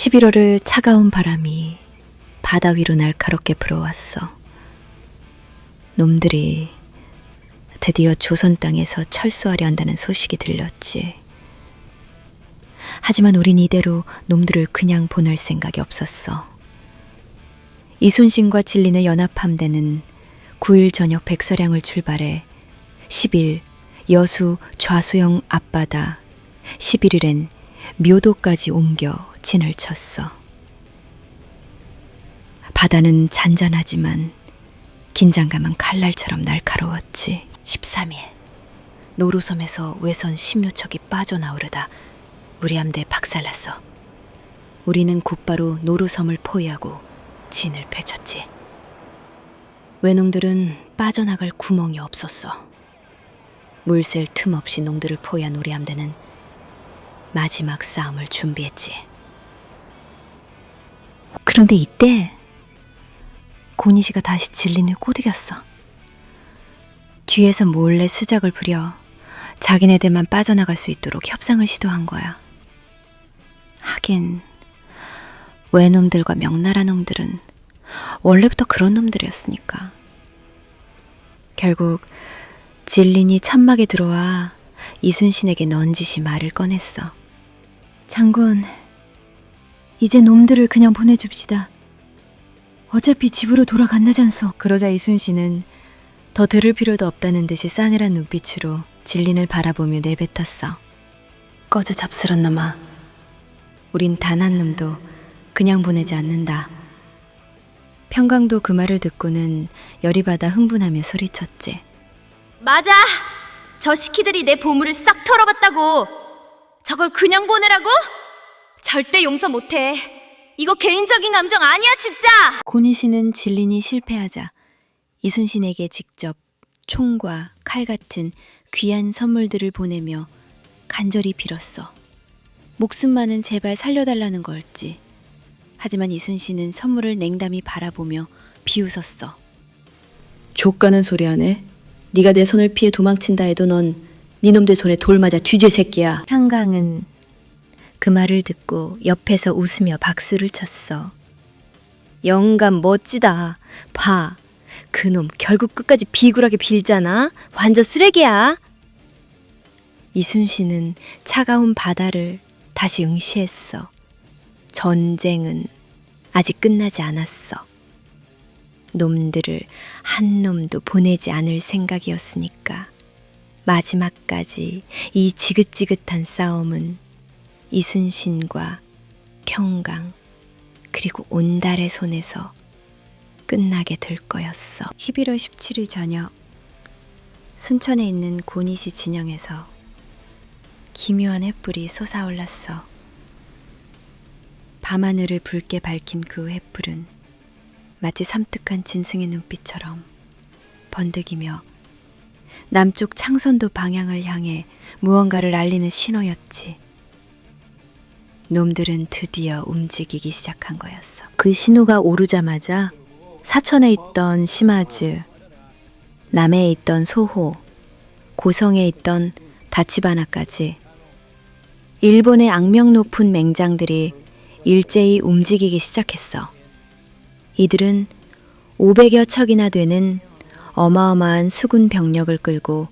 11월의 차가운 바람이 바다 위로 날카롭게 불어왔어. 놈들이 드디어 조선 땅에서 철수하려 한다는 소식이 들렸지. 하지만 우린 이대로 놈들을 그냥 보낼 생각이 없었어. 이순신과 진리는 연합함대는 9일 저녁 백사량을 출발해 10일 여수 좌수영 앞바다, 11일엔 묘도까지 옮겨 진을 쳤어. 바다는 잔잔하지만 긴장감은 칼날처럼 날카로웠지. 13일 노루섬에서 외선 10묘척이 빠져나오려다 우리 함대 박살났어. 우리는 곧바로 노루섬을 포위하고 진을 펼쳤지. 외농들은 빠져나갈 구멍이 없었어. 물샐 틈 없이 농들을 포위한 우리 함대는 마지막 싸움을 준비했지. 그런데 이때 고니시가 다시 진린을 꼬드겼어. 뒤에서 몰래 수작을 부려 자기네들만 빠져나갈 수 있도록 협상을 시도한 거야. 하긴 외놈들과 명나라 놈들은 원래부터 그런 놈들이었으니까. 결국 진린이 천막에 들어와 이순신에게 넌지시 말을 꺼냈어. 장군, 이제 놈들을 그냥 보내줍시다. 어차피 집으로 돌아간다잖소. 그러자 이순신은 더 들을 필요도 없다는 듯이 싸늘한 눈빛으로 진린을 바라보며 내뱉었어. 꺼져 잡스런 놈아. 우린 단 한 놈도 그냥 보내지 않는다. 평강도 그 말을 듣고는 열이 받아 흥분하며 소리쳤지. 맞아! 저 시키들이 내 보물을 싹 털어봤다고! 저걸 그냥 보내라고? 절대 용서 못해. 이거 개인적인 감정 아니야, 진짜! 고니시는 진린이 실패하자 이순신에게 직접 총과 칼 같은 귀한 선물들을 보내며 간절히 빌었어. 목숨만은 제발 살려달라는 거였지. 하지만 이순신은 선물을 냉담히 바라보며 비웃었어. 족가는 소리 하네. 네가 내 손을 피해 도망친다 해도 넌 네 놈들 손에 돌 맞아 뒤질 새끼야. 평강은 그 말을 듣고 옆에서 웃으며 박수를 쳤어. 영감 멋지다. 봐. 그놈 결국 끝까지 비굴하게 빌잖아. 완전 쓰레기야. 이순신은 차가운 바다를 다시 응시했어. 전쟁은 아직 끝나지 않았어. 놈들을 한 놈도 보내지 않을 생각이었으니까. 마지막까지 이 지긋지긋한 싸움은 이순신과 평강 그리고 온달의 손에서 끝나게 될 거였어. 11월 17일 저녁 순천에 있는 고니시 진영에서 기묘한 횃불이 솟아올랐어. 밤하늘을 붉게 밝힌 그 횃불은 마치 섬뜩한 진승의 눈빛처럼 번득이며 남쪽 창선도 방향을 향해 무언가를 알리는 신호였지. 놈들은 드디어 움직이기 시작한 거였어. 그 신호가 오르자마자 사천에 있던 시마즈, 남해에 있던 소호, 고성에 있던 다치바나까지 일본의 악명 높은 맹장들이 일제히 움직이기 시작했어. 이들은 500여 척이나 되는 어마어마한 수군 병력을 끌고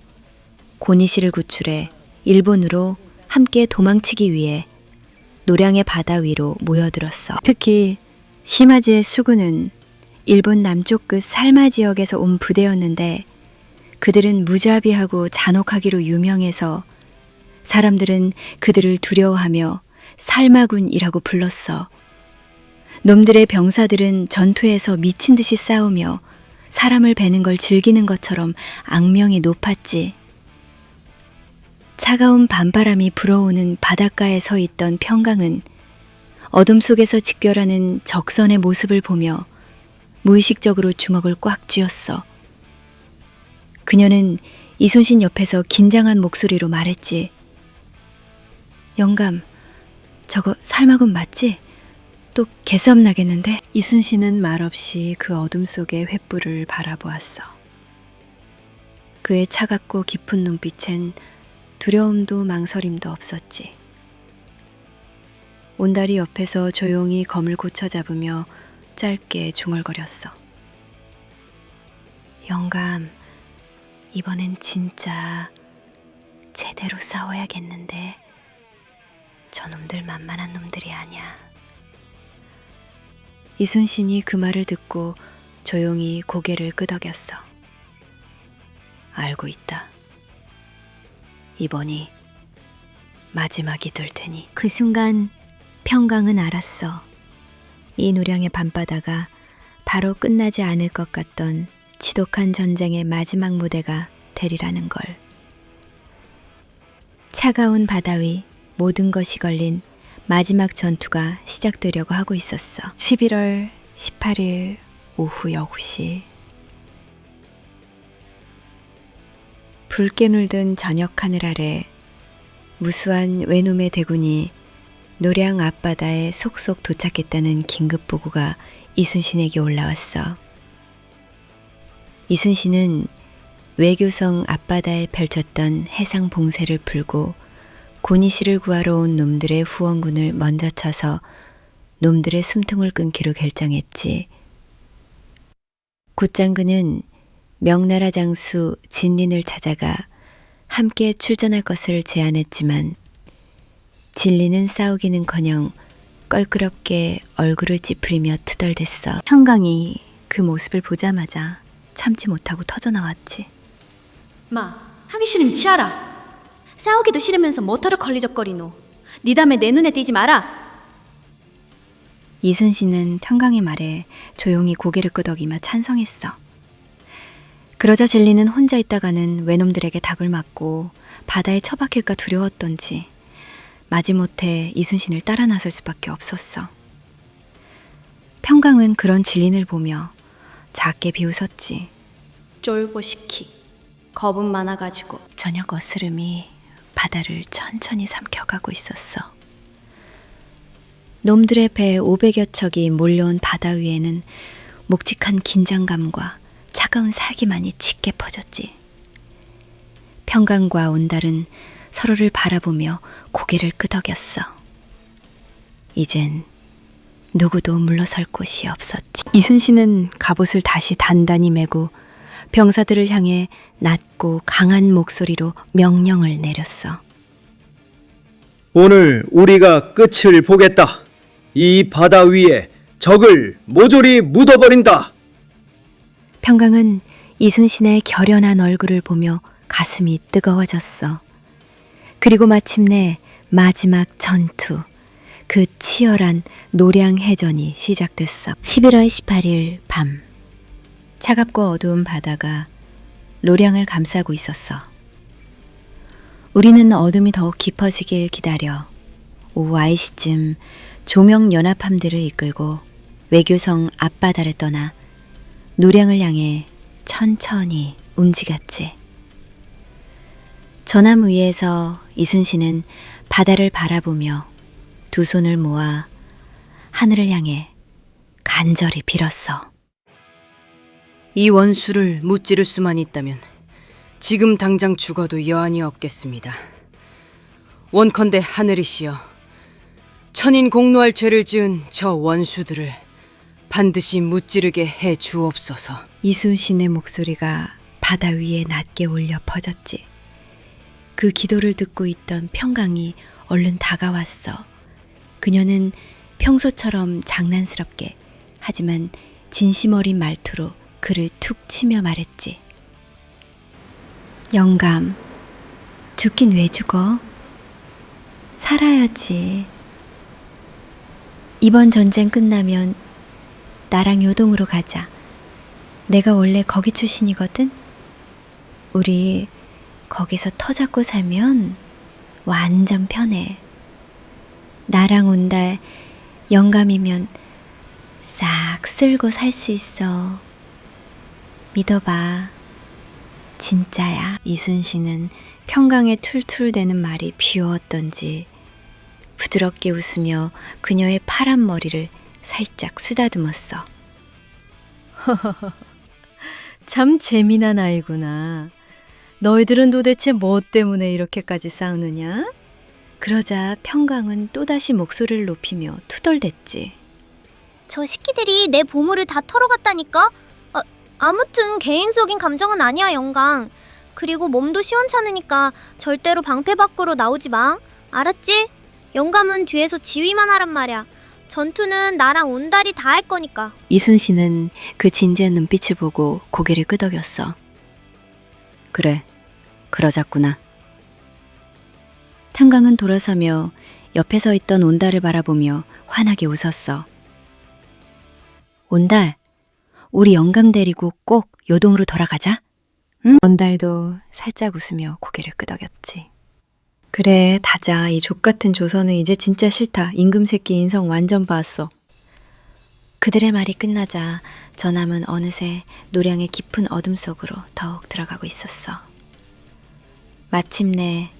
고니시를 구출해 일본으로 함께 도망치기 위해 노량의 바다 위로 모여들었어. 특히 시마즈의 수군은 일본 남쪽 끝 살마 지역에서 온 부대였는데 그들은 무자비하고 잔혹하기로 유명해서 사람들은 그들을 두려워하며 살마군이라고 불렀어. 놈들의 병사들은 전투에서 미친 듯이 싸우며 사람을 베는 걸 즐기는 것처럼 악명이 높았지. 차가운 밤바람이 불어오는 바닷가에 서 있던 평강은 어둠 속에서 직결하는 적선의 모습을 보며 무의식적으로 주먹을 꽉 쥐었어. 그녀는 이순신 옆에서 긴장한 목소리로 말했지. 영감, 저거 살마군 맞지? 또 개싸움 나겠는데? 이순신은 말없이 그 어둠 속의 횃불을 바라보았어. 그의 차갑고 깊은 눈빛엔 두려움도 망설임도 없었지. 온달이 옆에서 조용히 검을 고쳐 잡으며 짧게 중얼거렸어. 영감, 이번엔 진짜 제대로 싸워야겠는데 저놈들 만만한 놈들이 아니야. 이순신이 그 말을 듣고 조용히 고개를 끄덕였어. 알고 있다. 이번이 마지막이 될 테니. 그 순간 평강은 알았어. 이 노량의 밤바다가 바로 끝나지 않을 것 같던 지독한 전쟁의 마지막 무대가 되리라는 걸. 차가운 바다 위 모든 것이 걸린 마지막 전투가 시작되려고 하고 있었어. 11월 18일 오후 0시. 붉게 물든 저녁 하늘 아래 무수한 외놈의 대군이 노량 앞바다에 속속 도착했다는 긴급 보고가 이순신에게 올라왔어. 이순신은 외교성 앞바다에 펼쳤던 해상 봉쇄를 풀고 고니씨를 구하러 온 놈들의 후원군을 먼저 쳐서 놈들의 숨통을 끊기로 결정했지. 굿장군은 명나라 장수 진린을 찾아가 함께 출전할 것을 제안했지만 진린은 싸우기는커녕 껄끄럽게 얼굴을 찌푸리며 투덜댔어. 평강이 그 모습을 보자마자 참지 못하고 터져나왔지. 마, 하기 싫으면 치아라. 싸우기도 싫으면서 뭐터러 걸리적거리노. 네 다음에 내 눈에 띄지 마라. 이순신은 평강의 말에 조용히 고개를 끄덕이며 찬성했어. 그러자 진리는 혼자 있다가는 외놈들에게 닭을 맞고 바다에 처박힐까 두려웠던지 마지못해 이순신을 따라 나설 수밖에 없었어. 평강은 그런 진린을 보며 작게 비웃었지. 쫄보시키. 겁은 많아가지고. 저녁 어스름이 바다를 천천히 삼켜가고 있었어. 놈들의 배 500여 척이 몰려온 바다 위에는 묵직한 긴장감과 차가운 살기만이 짙게 퍼졌지. 평강과 온달은 서로를 바라보며 고개를 끄덕였어. 이젠 누구도 물러설 곳이 없었지. 이순신은 갑옷을 다시 단단히 메고 병사들을 향해 낮고 강한 목소리로 명령을 내렸어. 오늘 우리가 끝을 보겠다. 이 바다 위에 적을 모조리 묻어버린다. 평강은 이순신의 결연한 얼굴을 보며 가슴이 뜨거워졌어. 그리고 마침내 마지막 전투, 그 치열한 노량해전이 시작됐어. 11월 18일 밤, 차갑고 어두운 바다가 노량을 감싸고 있었어. 우리는 어둠이 더욱 깊어지길 기다려 오후 9시쯤 조명 연합함대를 이끌고 외교성 앞바다를 떠나 노량을 향해 천천히 움직였지. 전함 위에서 이순신은 바다를 바라보며 두 손을 모아 하늘을 향해 간절히 빌었어. 이 원수를 무찌를 수만 있다면 지금 당장 죽어도 여한이 없겠습니다. 원컨대 하늘이시여, 천인 공노할 죄를 지은 저 원수들을 반드시 무찌르게 해 주옵소서. 이순신의 목소리가 바다 위에 낮게 울려 퍼졌지. 그 기도를 듣고 있던 평강이 얼른 다가왔어. 그녀는 평소처럼 장난스럽게 하지만 진심 어린 말투로 그를 툭 치며 말했지. 영감, 죽긴 왜 죽어? 살아야지. 이번 전쟁 끝나면 나랑 요동으로 가자. 내가 원래 거기 출신이거든. 우리 거기서 터 잡고 살면 완전 편해. 나랑 온달 영감이면 싹 쓸고 살 수 있어. 믿어봐. 진짜야. 이순신은 평강의 툴툴대는 말이 비오었던지 부드럽게 웃으며 그녀의 파란 머리를 살짝 쓰다듬었어. 참 재미난 아이구나. 너희들은 도대체 뭐 때문에 이렇게까지 싸우느냐? 그러자 평강은 또다시 목소리를 높이며 투덜댔지. 저 시키들이 내 보물을 다 털어갔다니까? 아무튼 개인적인 감정은 아니야, 영광. 그리고 몸도 시원찮으니까 절대로 방패 밖으로 나오지 마. 알았지? 영감은 뒤에서 지휘만 하란 말이야. 전투는 나랑 온달이 다 할 거니까. 이순신은 그 진지한 눈빛을 보고 고개를 끄덕였어. 그래, 그러자꾸나. 탄광은 돌아서며 옆에 서 있던 온달을 바라보며 환하게 웃었어. 온달, 우리 영감 데리고 꼭 요동으로 돌아가자. 응? 온달도 살짝 웃으며 고개를 끄덕였지. 그래, 다자. 이 족같은 조선은 이제 진짜 싫다. 임금 새끼 인성 완전 봤어. 그들의 말이 끝나자 전함은 어느새 노량의 깊은 어둠 속으로 더욱 들어가고 있었어. 마침내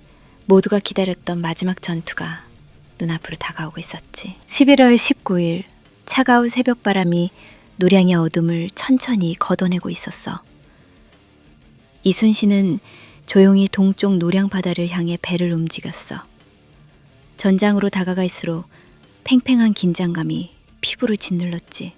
모두가 기다렸던 마지막 전투가 눈앞으로 다가오고 있었지. 11월 19일 차가운 새벽바람이 노량의 어둠을 천천히 걷어내고 있었어. 이순신은 조용히 동쪽 노량 바다를 향해 배를 움직였어. 전장으로 다가갈수록 팽팽한 긴장감이 피부를 짓눌렀지.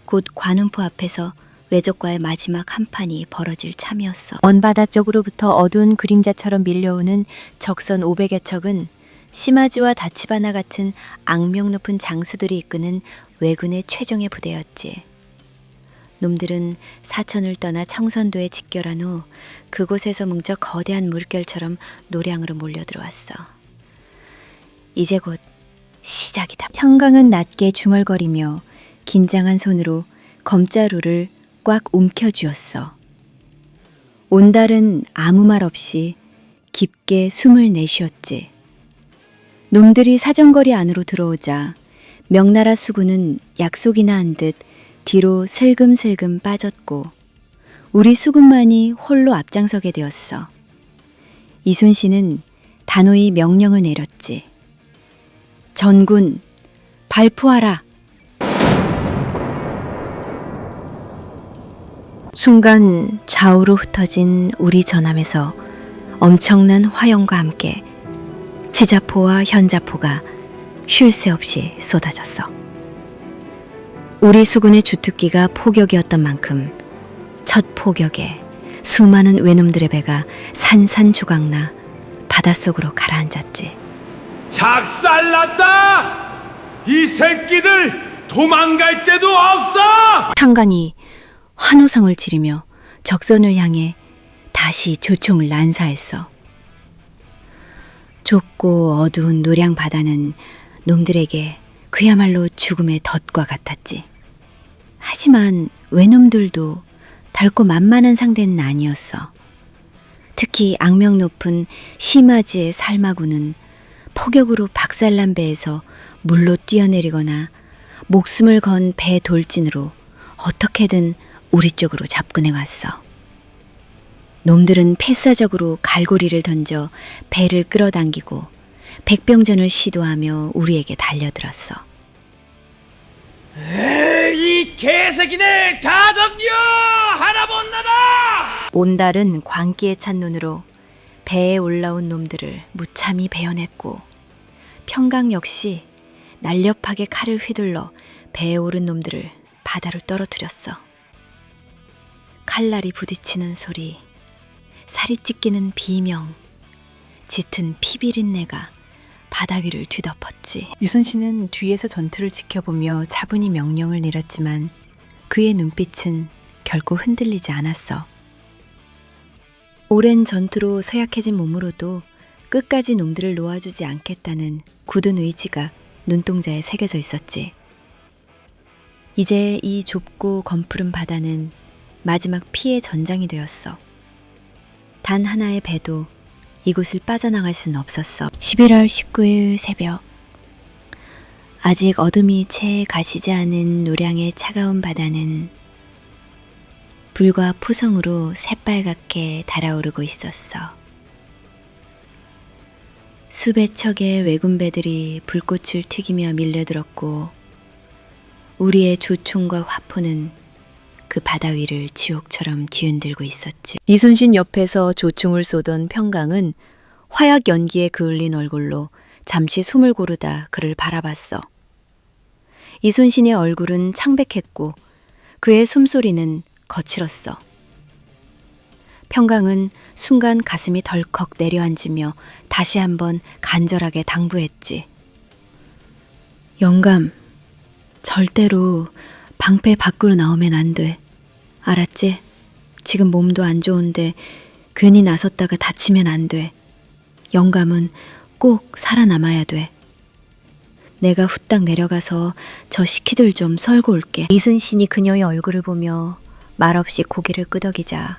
곧 관음포 앞에서 외적과의 마지막 한판이 벌어질 참이었어. 먼바다 쪽으로부터 어두운 그림자처럼 밀려오는 적선 500여 척은 시마지와 다치바나 같은 악명 높은 장수들이 이끄는 왜군의 최종의 부대였지. 놈들은 사천을 떠나 청선도에 직결한 후 그곳에서 뭉쳐 거대한 물결처럼 노량으로 몰려들어왔어. 이제 곧 시작이다. 평강은 낮게 중얼거리며 긴장한 손으로 검자루를 꽉 움켜쥐었어. 온달은 아무 말 없이 깊게 숨을 내쉬었지. 놈들이 사정거리 안으로 들어오자 명나라 수군은 약속이나 한 듯 뒤로 슬금슬금 빠졌고 우리 수군만이 홀로 앞장서게 되었어. 이순신은 단호히 명령을 내렸지. 전군, 발포하라. 순간 좌우로 흩어진 우리 전함에서 엄청난 화염과 함께 지자포와 현자포가 쉴 새 없이 쏟아졌어. 우리 수군의 주특기가 포격이었던 만큼 첫 포격에 수많은 외놈들의 배가 산산조각나 바닷속으로 가라앉았지. 작살났다! 이 새끼들 도망갈 데도 없어! 탄간이 환호성을 지르며 적선을 향해 다시 조총을 난사했어. 좁고 어두운 노량 바다는 놈들에게 그야말로 죽음의 덫과 같았지. 하지만 외놈들도 달고 만만한 상대는 아니었어. 특히 악명 높은 시마지의 살마구는 포격으로 박살난 배에서 물로 뛰어내리거나 목숨을 건 배 돌진으로 어떻게든 우리 쪽으로 접근해 왔어. 놈들은 패사적으로 갈고리를 던져 배를 끌어당기고 백병전을 시도하며 우리에게 달려들었어. 이 개새끼들 다 덤벼! 하나 못 나다! 온달은 광기에 찬 눈으로 배에 올라온 놈들을 무참히 베어냈고 평강 역시 날렵하게 칼을 휘둘러 배에 오른 놈들을 바다로 떨어뜨렸어. 칼날이 부딪히는 소리, 살이 찢기는 비명, 짙은 피비린내가 바다 위를 뒤덮었지. 이순신은 뒤에서 전투를 지켜보며 차분히 명령을 내렸지만 그의 눈빛은 결코 흔들리지 않았어. 오랜 전투로 서약해진 몸으로도 끝까지 놈들을 놓아주지 않겠다는 굳은 의지가 눈동자에 새겨져 있었지. 이제 이 좁고 검푸른 바다는 마지막 피의 전장이 되었어. 단 하나의 배도 이곳을 빠져나갈 수는 없었어. 11월 19일 새벽. 아직 어둠이 채 가시지 않은 노량의 차가운 바다는 불과 푸성으로 새빨갛게 달아오르고 있었어. 수백 척의 왜군배들이 불꽃을 튀기며 밀려들었고 우리의 조총과 화포는 그 바다 위를 지옥처럼 뒤흔들고 있었지. 이순신 옆에서 조총을 쏘던 평강은 화약 연기에 그을린 얼굴로 잠시 숨을 고르다 그를 바라봤어. 이순신의 얼굴은 창백했고 그의 숨소리는 거칠었어. 평강은 순간 가슴이 덜컥 내려앉으며 다시 한번 간절하게 당부했지. 영감, 절대로 방패 밖으로 나오면 안 돼. 알았지? 지금 몸도 안 좋은데 괜히 나섰다가 다치면 안 돼. 영감은 꼭 살아남아야 돼. 내가 후딱 내려가서 저 시키들 좀 썰고 올게. 이순신이 그녀의 얼굴을 보며 말없이 고개를 끄덕이자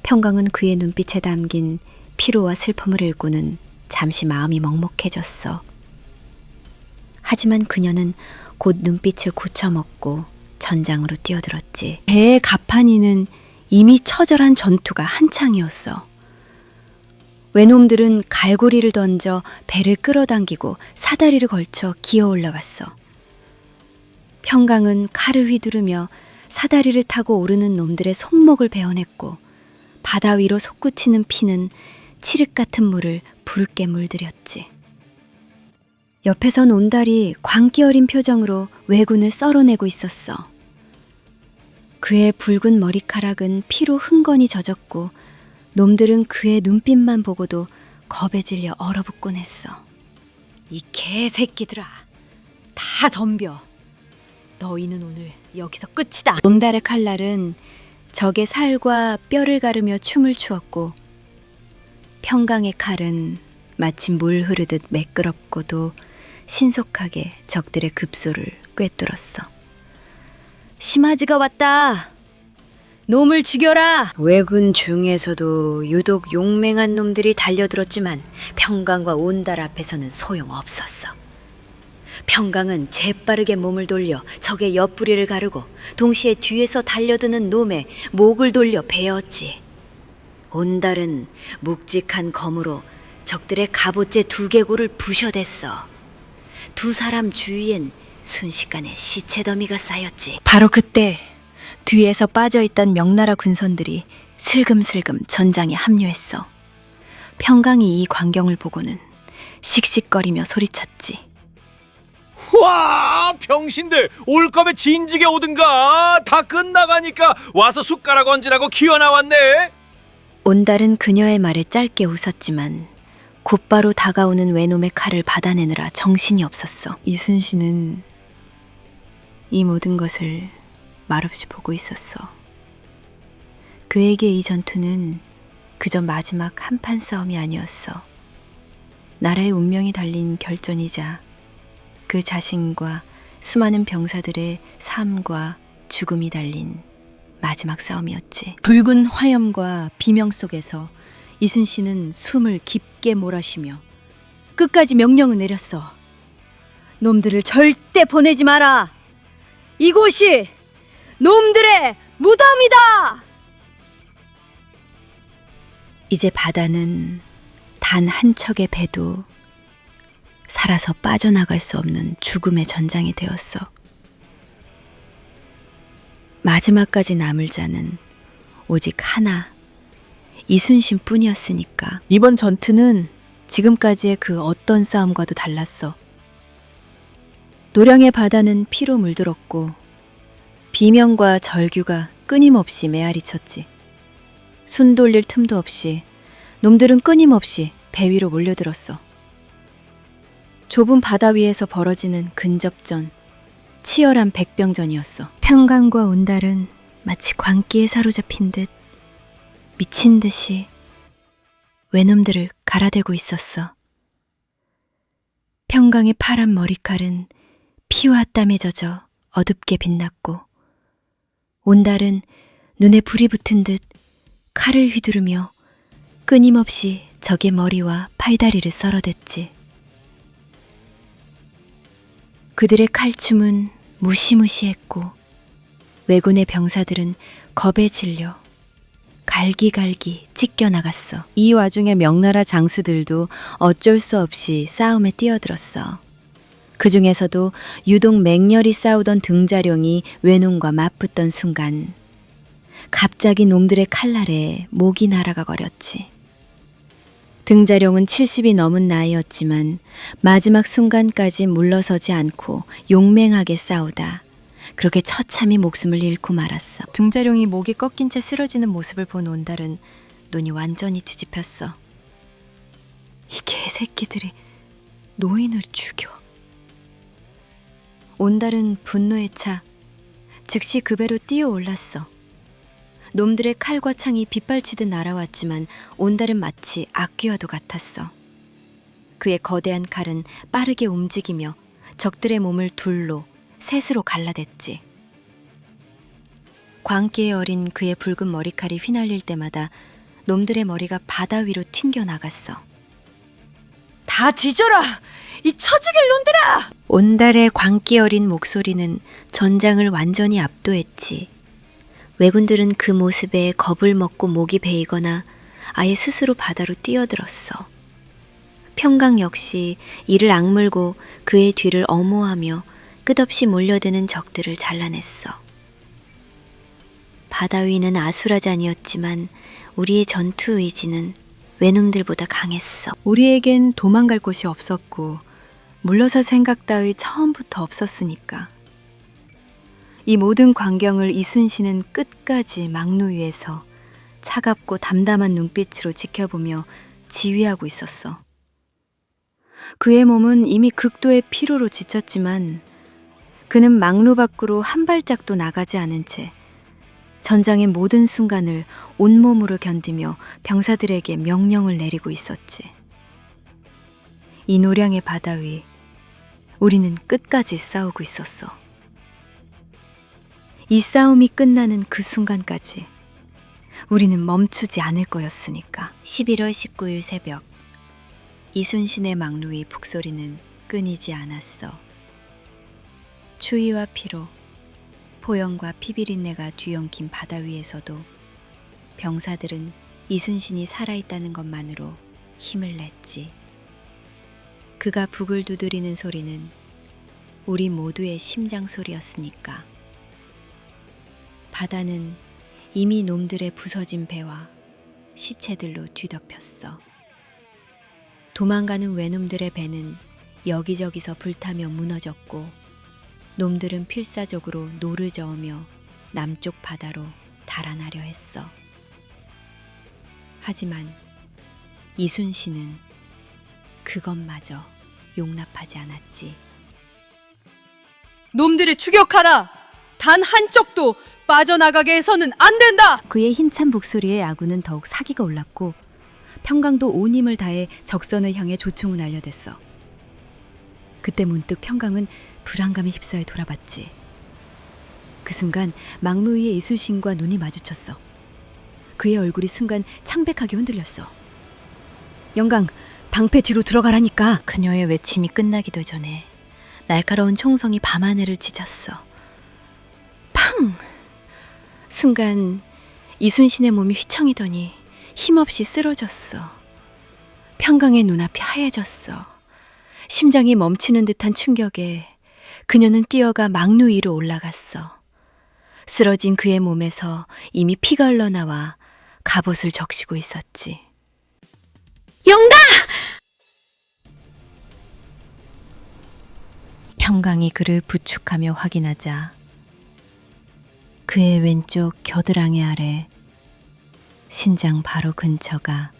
평강은 그의 눈빛에 담긴 피로와 슬픔을 읽고는 잠시 마음이 먹먹해졌어. 하지만 그녀는 곧 눈빛을 고쳐먹고 전장으로 뛰어들었지. 배의 가판이는 이미 처절한 전투가 한창이었어. 외놈들은 갈고리를 던져 배를 끌어당기고 사다리를 걸쳐 기어 올라갔어. 평강은 칼을 휘두르며 사다리를 타고 오르는 놈들의 손목을 베어냈고 바다 위로 솟구치는 피는 칠흑 같은 물을 붉게 물들였지. 옆에선 온달이 광기 어린 표정으로 왜군을 썰어내고 있었어. 그의 붉은 머리카락은 피로 흥건히 젖었고 놈들은 그의 눈빛만 보고도 겁에 질려 얼어붙곤 했어. 이 개새끼들아, 다 덤벼. 너희는 오늘 여기서 끝이다. 온달의 칼날은 적의 살과 뼈를 가르며 춤을 추었고 평강의 칼은 마치 물 흐르듯 매끄럽고도 신속하게 적들의 급소를 꿰뚫었어. 심하지가 왔다. 놈을 죽여라. 왜군 중에서도 유독 용맹한 놈들이 달려들었지만 평강과 온달 앞에서는 소용없었어. 평강은 재빠르게 몸을 돌려 적의 옆구리를 가르고 동시에 뒤에서 달려드는 놈의 목을 돌려 베었지. 온달은 묵직한 검으로 적들의 갑옷제 두개골을 부셔댔어. 두 사람 주위엔 순식간에 시체 더미가 쌓였지. 바로 그때 뒤에서 빠져있던 명나라 군선들이 슬금슬금 전장에 합류했어. 평강이 이 광경을 보고는 씩씩거리며 소리쳤지. 와, 병신들 올 거면 진지게 오든가. 다 끝나가니까 와서 숟가락 얹으라고 기어 나왔네. 온달은 그녀의 말에 짧게 웃었지만 곧바로 다가오는 외놈의 칼을 받아내느라 정신이 없었어. 이순신은 이 모든 것을 말없이 보고 있었어. 그에게 이 전투는 그저 마지막 한판 싸움이 아니었어. 나라의 운명이 달린 결전이자 그 자신과 수많은 병사들의 삶과 죽음이 달린 마지막 싸움이었지. 붉은 화염과 비명 속에서 이순신은 숨을 깊게 몰아쉬며 끝까지 명령을 내렸어. 놈들을 절대 보내지 마라. 이곳이 놈들의 무덤이다. 이제 바다는 단 한 척의 배도 살아서 빠져나갈 수 없는 죽음의 전장이 되었어. 마지막까지 남을 자는 오직 하나, 이순신 뿐이었으니까. 이번 전투는 지금까지의 그 어떤 싸움과도 달랐어. 노량의 바다는 피로 물들었고 비명과 절규가 끊임없이 메아리쳤지. 순 돌릴 틈도 없이 놈들은 끊임없이 배 위로 몰려들었어. 좁은 바다 위에서 벌어지는 근접전, 치열한 백병전이었어. 평강과 온달은 마치 광기에 사로잡힌 듯 미친 듯이 외놈들을 갈아대고 있었어. 평강의 파란 머리칼은 피와 땀에 젖어 어둡게 빛났고 온달은 눈에 불이 붙은 듯 칼을 휘두르며 끊임없이 적의 머리와 팔다리를 썰어댔지. 그들의 칼춤은 무시무시했고 왜군의 병사들은 겁에 질려 갈기갈기 찢겨나갔어. 이 와중에 명나라 장수들도 어쩔 수 없이 싸움에 뛰어들었어. 그 중에서도 유독 맹렬히 싸우던 등자룡이 외놈과 맞붙던 순간 갑자기 놈들의 칼날에 목이 날아가 버렸지. 등자룡은 70이 넘은 나이였지만 마지막 순간까지 물러서지 않고 용맹하게 싸우다 그렇게 처참히 목숨을 잃고 말았어. 등자룡이 목이 꺾인 채 쓰러지는 모습을 본 온달은 눈이 완전히 뒤집혔어. 이 개새끼들이 노인을 죽여. 온달은 분노에 차 즉시 그 배로 뛰어올랐어. 놈들의 칼과 창이 빗발치듯 날아왔지만 온달은 마치 악귀와도 같았어. 그의 거대한 칼은 빠르게 움직이며 적들의 몸을 둘로, 셋으로 갈라댔지. 광기에 어린 그의 붉은 머리칼이 휘날릴 때마다 놈들의 머리가 바다 위로 튕겨나갔어. 다 뒤져라! 이 처죽일 놈들아! 온달의 광기 어린 목소리는 전장을 완전히 압도했지. 왜군들은 그 모습에 겁을 먹고 목이 베이거나 아예 스스로 바다로 뛰어들었어. 평강 역시 이를 악물고 그의 뒤를 엄호하며 끝없이 몰려드는 적들을 잘라냈어. 바다 위는 아수라잔이었지만 우리의 전투 의지는 외놈들보다 강했어. 우리에겐 도망갈 곳이 없었고 물러설 생각 따위 처음부터 없었으니까. 이 모든 광경을 이순신은 끝까지 막루 위에서 차갑고 담담한 눈빛으로 지켜보며 지휘하고 있었어. 그의 몸은 이미 극도의 피로로 지쳤지만 그는 막루 밖으로 한 발짝도 나가지 않은 채 전장의 모든 순간을 온몸으로 견디며 병사들에게 명령을 내리고 있었지. 이 노량의 바다 위 우리는 끝까지 싸우고 있었어. 이 싸움이 끝나는 그 순간까지 우리는 멈추지 않을 거였으니까. 11월 19일 새벽 이순신의 막루 위 북소리는 끊이지 않았어. 추위와 피로, 포영과 피비린내가 뒤엉킨 바다 위에서도 병사들은 이순신이 살아있다는 것만으로 힘을 냈지. 그가 북을 두드리는 소리는 우리 모두의 심장 소리였으니까. 바다는 이미 놈들의 부서진 배와 시체들로 뒤덮였어. 도망가는 외놈들의 배는 여기저기서 불타며 무너졌고 놈들은 필사적으로 노를 저으며 남쪽 바다로 달아나려 했어. 하지만 이순신은 그것마저 용납하지 않았지. 놈들을 추격하라! 단 한쪽도 빠져나가게 해서는 안 된다! 그의 힘찬 목소리에 아군은 더욱 사기가 올랐고 평강도 온 힘을 다해 적선을 향해 조총을 날려댔어. 그때 문득 평강은 불안감에 휩싸여 돌아봤지. 그 순간 막루 위에 이순신과 눈이 마주쳤어. 그의 얼굴이 순간 창백하게 흔들렸어. 영강, 방패 뒤로 들어가라니까. 그녀의 외침이 끝나기도 전에 날카로운 총성이 밤하늘을 찢었어. 팡! 순간 이순신의 몸이 휘청이더니 힘없이 쓰러졌어. 평강의 눈앞이 하얘졌어. 심장이 멈추는 듯한 충격에 그녀는 뛰어가 막루 위로 올라갔어. 쓰러진 그의 몸에서 이미 피가 흘러나와 갑옷을 적시고 있었지. 영가! 평강이 그를 부축하며 확인하자 그의 왼쪽 겨드랑이 아래 신장 바로 근처가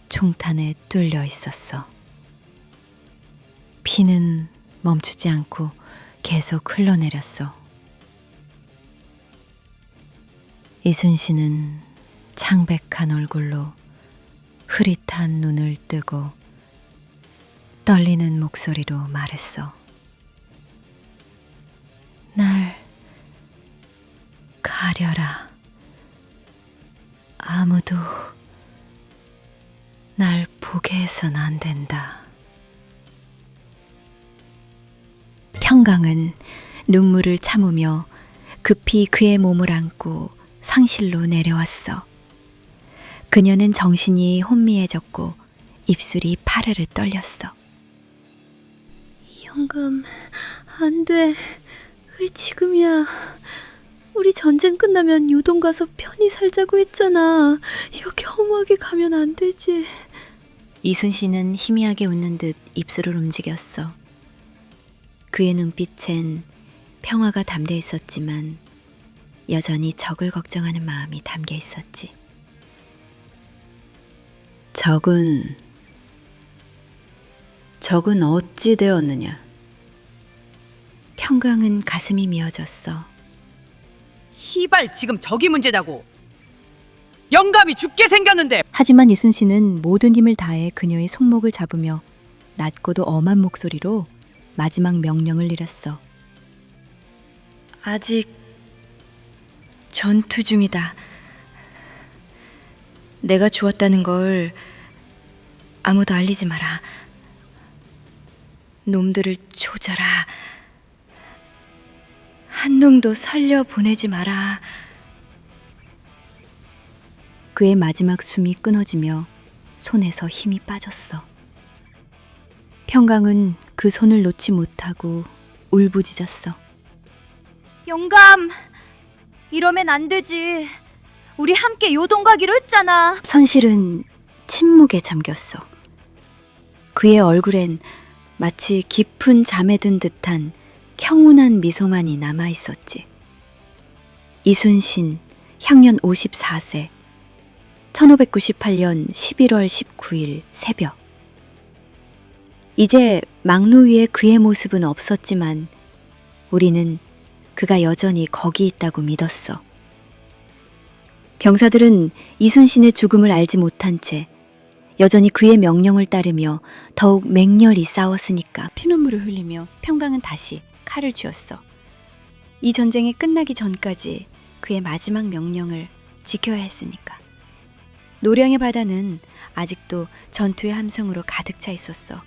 총탄에 뚫려 있었어. 피는 멈추지 않고 계속 흘러내렸어. 이순신은 창백한 얼굴로 흐릿한 눈을 뜨고 떨리는 목소리로 말했어. 날 가려라. 아무도 날 보게 해선 안 된다. 평강은 눈물을 참으며 급히 그의 몸을 안고 상실로 내려왔어. 그녀는 정신이 혼미해졌고 입술이 파르르 떨렸어. 영감, 안 돼. 왜 지금이야? 우리 전쟁 끝나면 요동 가서 편히 살자고 했잖아. 이렇게 허무하게 가면 안 되지. 이순신은 희미하게 웃는 듯 입술을 움직였어. 그의 눈빛엔 평화가 담겨 있었지만 여전히 적을 걱정하는 마음이 담겨 있었지. 적은 어찌 되었느냐? 평강은 가슴이 미어졌어. 시발 지금 적이 문제다고. 영감이 죽게 생겼는데. 하지만 이순신은 모든 힘을 다해 그녀의 손목을 잡으며 낮고도 엄한 목소리로 마지막 명령을 내렸어. 아직 전투 중이다. 내가 죽었다는 걸 아무도 알리지 마라. 놈들을 조져라. 한 놈도 살려 보내지 마라. 그의 마지막 숨이 끊어지며 손에서 힘이 빠졌어. 평강은 그 손을 놓지 못하고 울부짖었어. 영감, 이러면 안 되지. 우리 함께 요동 가기로 했잖아. 선실은 침묵에 잠겼어. 그의 얼굴엔 마치 깊은 잠에 든 듯한 평온한 미소만이 남아 있었지. 이순신, 향년 54세, 1598년 11월 19일 새벽. 이제 망루 위에 그의 모습은 없었지만 우리는 그가 여전히 거기 있다고 믿었어. 병사들은 이순신의 죽음을 알지 못한 채 여전히 그의 명령을 따르며 더욱 맹렬히 싸웠으니까. 피눈물을 흘리며 평강은 다시 칼을 쥐었어. 이 전쟁이 끝나기 전까지 그의 마지막 명령을 지켜야 했으니까. 노령의 바다는 아직도 전투의 함성으로 가득 차 있었어.